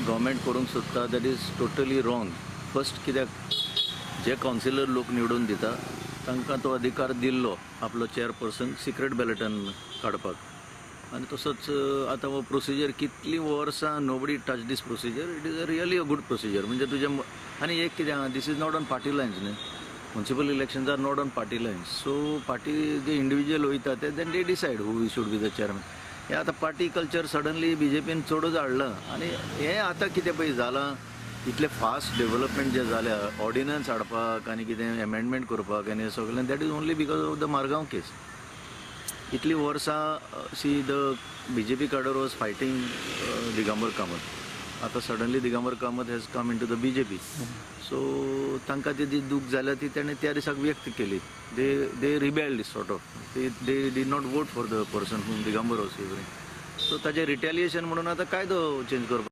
Government करूंक सोदता that is totally wrong. First कित्याक जे कावन्सिलर लोक निवडून दिता तांकां तो अधिकार दिल्लो आपलो चेअरपर्सन सिक्रेट बॅलेटान काडपाक. आनी तसोच आतां हो प्रोसिजर कितली वर्सां nobody touch this procedure. It is a really a good procedure. म्हणजे तुजें आनी एक कितें this is not on party lines न्ही. Municipal elections are not on party lines. So party जे इंडिविज्युअल वयता ते then they decide who we should be the chairman. हे आतां पार्टी कल्चर सडनली बीजेपीन चडूच हाडलां. आनी हें आतां कितें पळय जालां इतलें फास्ट डेव्हलपमेंट जें जाल्या ऑर्डिनन्स हाडपाक आनी कितें एमेंडमेंट करपाक आनी हें सगळें that is only because of the Margao case. इतली वर्सां see the BJP cadre was fighting Digambar Kamat. आतां suddenly Digambar Kamat has come into the BJP. So तांकां ती दूख जाल्या ती तेणें त्या दिसाक व्यक्त केली. They rebelled sort of. They did not vote for the person whom Digambar was favouring. So ताजें रिटेलिएशन म्हणून आतां कायदो चेंज करपाक